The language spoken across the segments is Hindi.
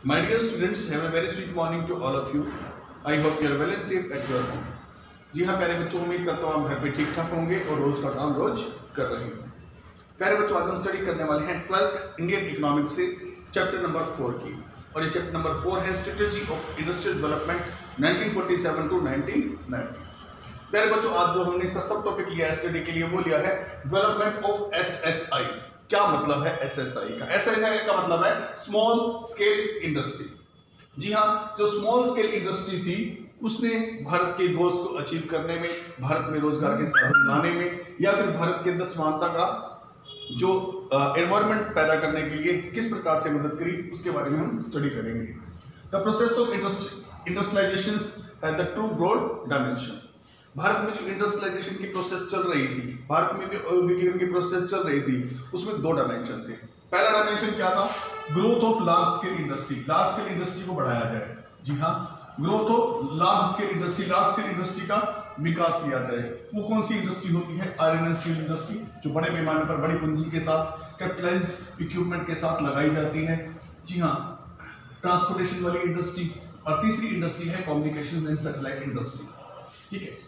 My dear students, have a very sweet morning to all of you. I hope you are well and safe at your home. जी हाँ प्यारे बच्चों, उम्मीद करता हूँ आप घर पे ठीक ठाक होंगे और रोज का काम रोज कर रहे होंगे। प्यारे बच्चों, आज हम स्टडी करने वाले हैं 12th इंडियन इकोनॉमिक्स से चैप्टर नंबर 4 की, और ये चैप्टर नंबर 4 है strategy of industrial development 1947 to 1990। प्यारे बच्चों, आज जो हमने इसका सब टॉपिक लिया है स्टडी के लिए वो लिया है डेवलपमेंट ऑफ एसएसआई। क्या मतलब है एसएसआई का? एसएसआई का मतलब है स्मॉल स्केल इंडस्ट्री। जी हाँ, जो स्मॉल स्केल इंडस्ट्री थी उसने भारत के गोल्स को अचीव करने में, भारत में रोजगार के साधन लाने में, या फिर भारत के अंदर समानता का जो एनवायरनमेंट पैदा करने के लिए किस प्रकार से मदद करी, उसके बारे में हम स्टडी करेंगे। The process of industrialisation has the two broad dimension. Bharat में जो इंडस्ट्रियलाइजेशन की प्रोसेस चल रही थी, भारत में जो औद्योगिकरण की प्रोसेस चल रही थी, उसमें दो डायमेंशन थे। पहला डायमेंशन क्या था? Growth of large scale industry. Large scale industry को बढ़ाया जाए। जी हाँ, growth of large scale industry, large scale industry का विकास किया जाए। वो कौन सी इंडस्ट्री होती है? आयरन एंड स्टील इंडस्ट्री, जो बड़े पैमाने पर बड़ी पूंजी के साथ कैपिटलाइज्ड इक्विपमेंट के साथ लगाई जाती है। जी हाँ, ट्रांसपोर्टेशन वाली इंडस्ट्री। और तीसरी इंडस्ट्री है कम्युनिकेशन एंड सैटेलाइट इंडस्ट्री। ठीक है,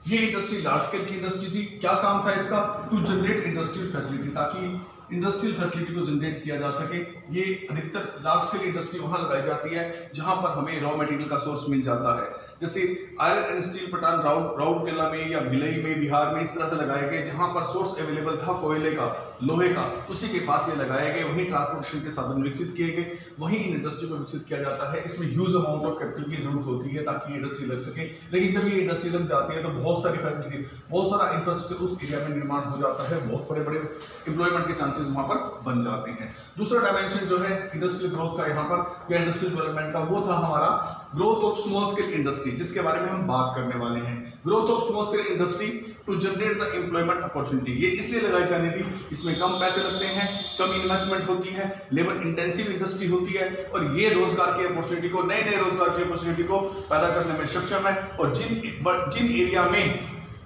ये इंडस्ट्री लार्ज स्केल की इंडस्ट्री थी। क्या काम था इसका? टू जनरेट इंडस्ट्रियल फैसिलिटी, ताकि इंडस्ट्रियल फैसिलिटी को जनरेट किया जा सके। ये अधिकतर लार्ज स्केल इंडस्ट्री वहां लगाई जाती है जहां पर हमें रॉ मटेरियल का सोर्स मिल जाता है। जैसे आयरन एंड स्टील पटान राउरकेला में या भिलई में, बिहार में इस तरह से लगाए गए जहां पर सोर्स अवेलेबल था कोयले का, लोहे का, उसी के पास ये लगाए गए। वहीं ट्रांसपोर्टेशन के साधन विकसित किए गए, वहीं इन इंडस्ट्री को विकसित किया जाता है। इसमें ह्यूज अमाउंट ऑफ कैपिटल की जरूरत होती है ताकि ये इंडस्ट्री लग सके। लेकिन जब ये इंडस्ट्री लग जाती है तो बहुत सारी फैसिलिटी, बहुत सारा इंफ्रास्ट्रक्चर उस एरिया में निर्माण हो जाता है, बहुत बड़े बड़े एम्प्लॉयमेंट के चांसेस वहां पर बन जाते हैं। दूसरा डायमेंशन जो है इंडस्ट्रियल ग्रोथ का यहाँ पर, या इंडस्ट्रियल डेवलपमेंट का, वो था हमारा growth of small scale industry, जिसके बारे में हम बात करने वाले हैं। Growth of small scale industry to generate the employment opportunity. ये इसलिए लगाई जानी थी, इसमें कम पैसे लगते हैं, कम इन्वेस्टमेंट होती है, लेबर इंटेंसिव इंडस्ट्री होती है, और ये रोजगार की अपॉर्चुनिटी को, नए नए रोजगार की अपॉर्चुनिटी को पैदा करने में सक्षम है। और जिन एरिया में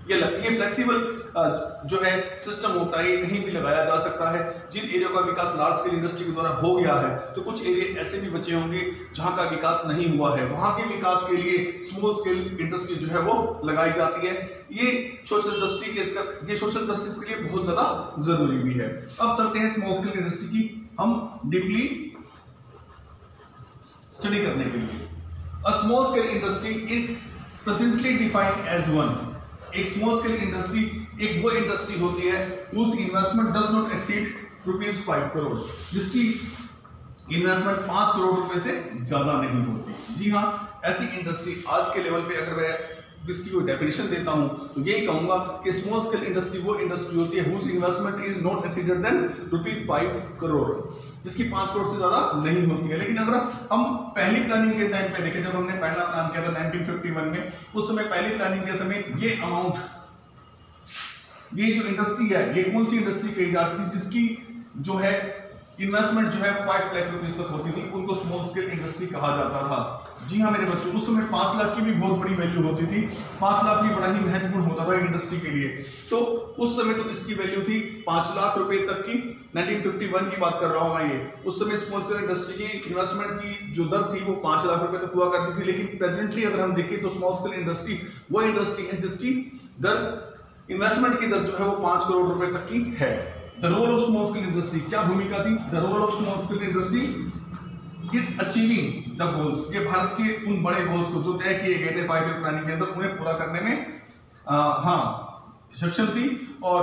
ये फ्लेक्सिबल जो है सिस्टम होता है, ये कहीं भी लगाया जा सकता है। जिन एरिया का विकास लार्ज स्केल इंडस्ट्री के द्वारा हो गया है, तो कुछ एरिया ऐसे भी बचे होंगे जहां का विकास नहीं हुआ है। वहां के विकास के लिए स्मॉल स्केल इंडस्ट्री जो है वो लगाई जाती है। ये सोशल जस्टिस के लिए बहुत ज्यादा जरूरी भी है। अब चलते हैं स्मॉल स्केल इंडस्ट्री की हम डीपली स्टडी करने के लिए। A small scale industry is presently defined as one. एक स्मॉल स्केल इंडस्ट्री एक वो इंडस्ट्री होती है whose investment does not exceed ₹5 crore, जिसकी इन्वेस्टमेंट 5 करोड़ रुपए से ज्यादा नहीं होती। जी हाँ, ऐसी इंडस्ट्री आज के लेवल पे अगर मैं इसकी कोई डेफिनेशन देता हूं तो यही कहूंगा कि स्मॉल स्केल इंडस्ट्री वो इंडस्ट्री होती है whose investment is not exceeded then ₹5 crore, जिसकी 5 करोड़ से ज्यादा नहीं होती है। लेकिन अगर हम पहली प्लानिंग के टाइम पे देखें, जब हमने पहला प्लान किया था 1951 में, उस समय पहली प्लानिंग के समय ये अमाउंट, ये जो इंडस्ट्री है, ये कौन सी इंडस्ट्री कही जाती थी जिसकी जो है इन्वेस्टमेंट जो है 5 लाख रुपीस तक होती थी, उनको स्मॉल स्केल इंडस्ट्री कहा जाता था। जी हाँ मेरे बच्चों, उस समय 5 लाख की भी बहुत बड़ी वैल्यू होती थी। 5 लाख भी बड़ा ही महत्वपूर्ण होता था इंडस्ट्री के लिए। तो उस समय तो इसकी वैल्यू थी 5 लाख रुपए तक की। 1951 की बात कर रहा हूं मैं ये। उस समय स्मॉल स्केल इंडस्ट्री की इन्वेस्टमेंट की जो दर थी वो 5 लाख रुपए तक हुआ करती थी। लेकिन प्रेजेंटली अगर हम देखें तो स्मॉल स्केल इंडस्ट्री वो इंडस्ट्री है जिसकी दर, इन्वेस्टमेंट की दर जो है वो 5 करोड़ रुपए तक की है। The role of small scale industry, क्या भूमिका थी? The role of small scale industry is achieving the goals. ये भारत के उन बड़े गोल्स को जो तय किए गए थे 5 ईयर प्लानिंग के अंदर, उन्हें पूरा करने में सक्षम थी। और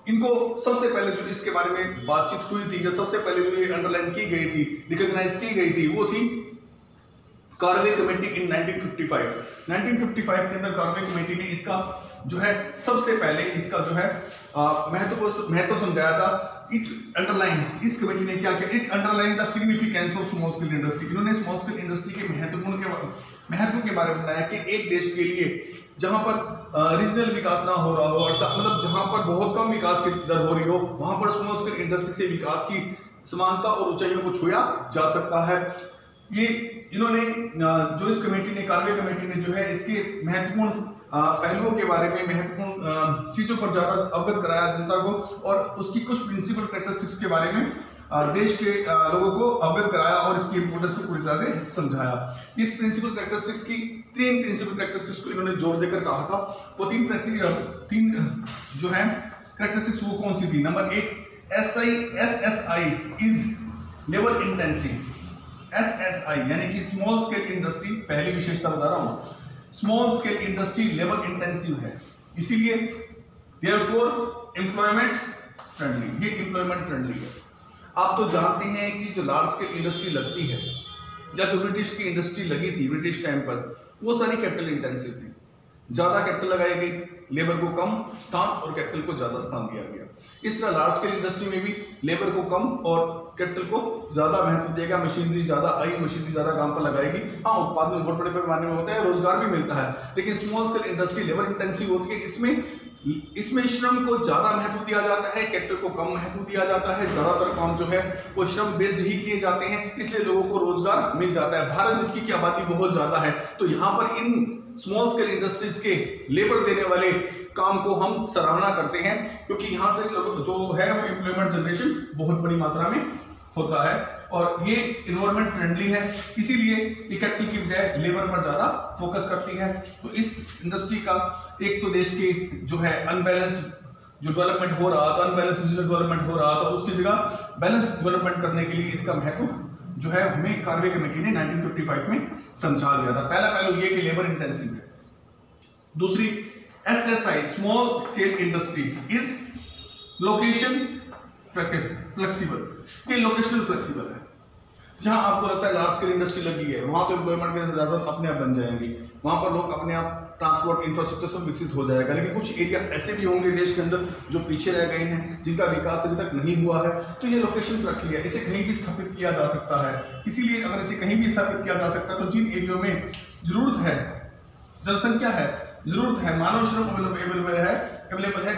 इनको सबसे पहले जो इसके बारे में बातचीत हुई थी, या सबसे पहले जो ये अंडरलाइन की गई थी, रिकॉग्नाइज की गई थी, वो थी कार्वे कमेटी इन 1955। 1955 के अंदर कार्वे कमेटी ने इसका जो है सबसे पहले इसका जो है महत्व समझाया था। इट अंडरलाइन, इस कमेटी ने क्या किया? It underline the significance of small scale industry. इन्होंने स्मॉल स्केल इंडस्ट्री के महत्व के बारे में बताया कि एक देश के लिए जहां पर रीजनल विकास ना हो रहा हो, अर्थात मतलब जहां पर बहुत कम विकास की दर हो रही हो, वहां पर स्मॉल स्केल इंडस्ट्री से विकास की समानता और ऊंचाइयों को छुआ जा सकता है। ये इन्होंने जो इस कमेटी ने, कार्वे कमेटी ने जो है इसके महत्वपूर्ण पहलुओं के बारे में, महत्वपूर्ण चीजों पर ज्यादा अवगत कराया जनता को, और उसकी कुछ प्रिंसिपल कैरेक्टरिस्टिक्स के बारे में देश के लोगों को अवगत कराया और इसकी उसकी इंपॉर्टेंस को पूरी तरह से समझाया। इस प्रिंसिपल कैरेक्टरिस्टिक्स की 3 प्रिंसिपल कैरेक्टरिस्टिक्स को इन्होंने जोड़ देकर कहा था। वो 3 जो है कैरेक्टरिस्टिक्स वो कौन सी थी? Number 1, SSI is labour intensive. SSI यानी कि स्मॉल स्केल इंडस्ट्री, पहली विशेषता बता रहा हूं, small scale industry labour intensive है, इसीलिए देयरफॉर एम्प्लॉयमेंट फ्रेंडली, ये एम्प्लॉयमेंट फ्रेंडली है। आप तो जानते हैं कि जो लार्ज स्केल इंडस्ट्री लगती है या जो ब्रिटिश की इंडस्ट्री लगी थी ब्रिटिश टाइम पर, वो सारी कैपिटल इंटेंसिव थी। ज्यादा कैपिटल लगाई गई, लेबर को कम स्थान और कैपिटल को ज्यादा स्थान दिया गया। इस तरह लार्ज स्केल इंडस्ट्री में भी लेबर को कम और कैपिटल को ज्यादा महत्व देगा। मशीनरी ज्यादा आई, मशीनरी ज्यादा काम पर लगाएगी। हाँ, उत्पादन बहुत बड़े पैमाने में होता है, रोजगार भी मिलता है, लेकिन small scale industry labour intensive होती है। इसमें श्रम को ज्यादा महत्व दिया जाता है, कैपिटल को कम महत्व दिया जाता है। ज्यादातर काम जो है वो श्रम बेस्ड ही किए जाते हैं, इसलिए लोगों को रोजगार मिल जाता है। भारत जिसकी की आबादी बहुत ज्यादा है, तो यहाँ पर इन स्मॉल स्केल इंडस्ट्रीज के लेबर देने वाले काम को हम सराहना करते हैं, क्योंकि यहाँ से लोग जो है वो एम्प्लॉयमेंट जनरेशन बहुत बड़ी मात्रा में होता है और ये इन्वायरमेंट फ्रेंडली है, इसीलिए ये कैपिटल की बजाय लेबर पर ज्यादा फोकस करती है। तो इस इंडस्ट्री का एक तो देश के जो है अनबैलेंस्ड जो डेवलपमेंट हो रहा था, अनबैलेंस्ड डेवलपमेंट हो रहा था, उसकी जगह बैलेंस डेवलपमेंट करने के लिए इसका महत्व जो है हमें कार्वे कमेटी ने 1955 में समझा दिया था। पहला पहलू ये कि लेबर इंटेंसिव है। दूसरी, SSI small scale industry is location flexible, ये लोकेशनल फ्लेक्सिबल है। जहां आपको लगता है लार्ज स्केल इंडस्ट्री लगी है, वहां तो एम्प्लॉयमेंट के ज्यादा अपने आप बन जाएंगे, वहां पर लोग अपने आप ट्रांसपोर्ट इंफ्रास्ट्रक्चर सब विकसित हो जाएगा। लेकिन कुछ एरिया ऐसे भी होंगे देश के अंदर जो पीछे रह गए हैं, जिनका विकास अभी तक नहीं हुआ है, तो ये लोकेशन फ्लेक्सिबल है, इसे कहीं भी स्थापित किया जा सकता है। इसीलिए अगर इसे कहीं भी स्थापित किया जा सकता है तो जिन एरियो में जरूरत है, जनसंख्या है, जरूरत है, मानव श्रम अवेलेबल है,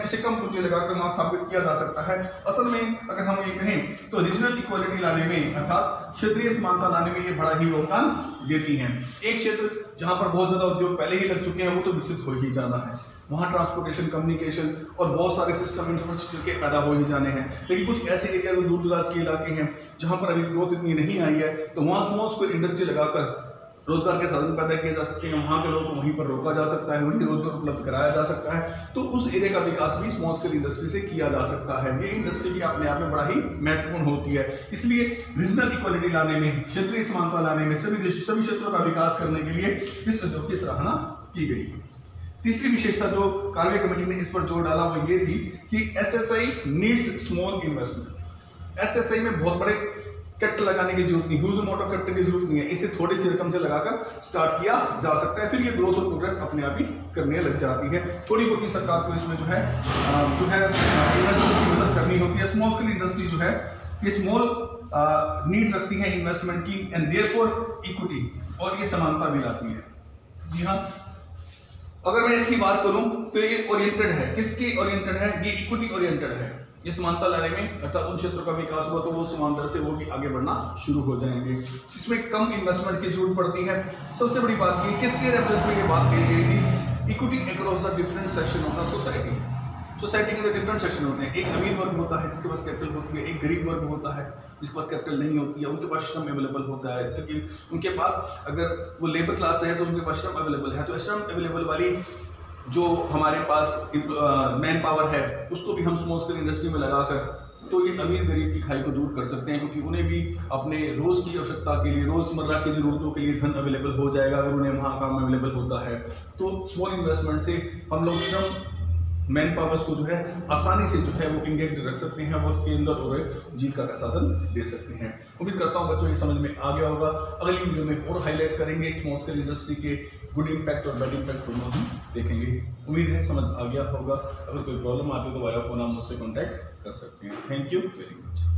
उसे कम पूंजी लगाकर वहां स्थापित किया जा सकता है। असल में अगर हम ये कहें तो रीजनल इक्वालिटी लाने में, अर्थात क्षेत्रीय समानता लाने में ये बड़ा ही योगदान देती हैं। एक क्षेत्र जहां पर बहुत ज्यादा उद्योग पहले ही लग चुके हैं, वो तो विकसित हो ही जाना है, वहां ट्रांसपोर्टेशन, कम्युनिकेशन और बहुत सारे सिस्टम इंफ्रास्ट्रक्चर के पैदा हो ही जाने हैं। लेकिन कुछ ऐसे एरिया जो दूर दराज के इलाके हैं जहां पर अभी ग्रोथ इतनी नहीं आई है, तो वहां स्मॉल स्केल इंडस्ट्री लगाकर रोजगार के साधन पैदा किए जा सकते हैं, वहां के लोगों को वहीं पर रोका जा सकता है, वहीं रोजगार उपलब्ध कराया जा सकता है। तो उस एरिया का विकास भी स्मॉल स्केल इंडस्ट्री से किया जा सकता है। ये इंडस्ट्री भी अपने आप में बड़ा ही महत्वपूर्ण होती है। इसलिए रीजनल इक्वालिटी लाने में, क्षेत्रीय समानता लाने में, सभी क्षेत्रों का विकास करने के लिए इस उद्योग की सराहना की गई। तीसरी विशेषता जो कार्वे कमेटी ने इस पर जोर डाला वो ये थी कि SSI needs small investment. SSI में बहुत बड़े कैपिटल लगाने की जरूरत नहीं, ह्यूज अमाउंट ऑफ कैपिटल की जरूरत नहीं है, इसे थोड़ी सी रकम से लगाकर स्टार्ट किया जा सकता है, फिर ये ग्रोथ और प्रोग्रेस अपने आप ही करने लग जाती है। थोड़ी बहुत ही सरकार को इसमें जो है इन्वेस्टर्स की मदद करनी होती है। स्मॉल स्केल इंडस्ट्री जो है ये स्मॉल नीड रखती है इन्वेस्टमेंट की, एंड देयरफॉर इक्विटी, और ये समानता भी लाती है। जी हाँ, अगर मैं इसकी बात करूं तो ये ओरिएंटेड है, किसकी ओरिएंटेड है? ये इक्विटी ओरिएंटेड है। ये समानता लाने में, अर्थात उन क्षेत्रों का विकास हुआ तो वो समांतर से वो भी आगे बढ़ना शुरू हो जाएंगे। इसमें कम इन्वेस्टमेंट की जरूरत पड़ती है। सबसे बड़ी बात ये, किसके रेफरेंस में ये बात कही गई थी? Equity across the different section of the society. Society के डिफरेंट सेक्शन होते हैं, एक अमीर वर्ग होता है जिसके पास कैपिटल होती है, एक गरीब वर्ग होता है जिसके पास कैपिटल नहीं होती है, उनके पास श्रम अवेलेबल होता है, क्योंकि उनके पास अगर वो लेबर क्लास है तो उनके पास श्रम अवेलेबल है। तो श्रम अवेलेबल वाली जो हमारे पास मैन पावर है उसको भी हम स्मॉल स्केल इंडस्ट्री में लगाकर तो ये अमीर गरीब की खाई को दूर कर सकते हैं, क्योंकि उन्हें भी अपने रोज की आवश्यकता के लिए, रोजमर्रा की जरूरतों के लिए धन अवेलेबल हो जाएगा अगर उन्हें वहाँ काम अवेलेबल होता है। तो स्मॉल इन्वेस्टमेंट से हम लोग श्रम मैन पावर्स को जो है आसानी से जो है वो इंगेज रख सकते हैं, वो उसके अंदर और जीविका का साधन दे सकते हैं। उम्मीद करता हूँ बच्चों ये समझ में आ गया होगा। अगली वीडियो में और हाईलाइट करेंगे स्मॉल स्केल इंडस्ट्री के गुड इम्पैक्ट और बैड इम्पैक्ट दोनों हम देखेंगे। उम्मीद है समझ आ गया होगा। अगर कोई प्रॉब्लम आती है तो वाया फोन आप मुझसे कॉन्टैक्ट कर सकते हैं। Thank you very much.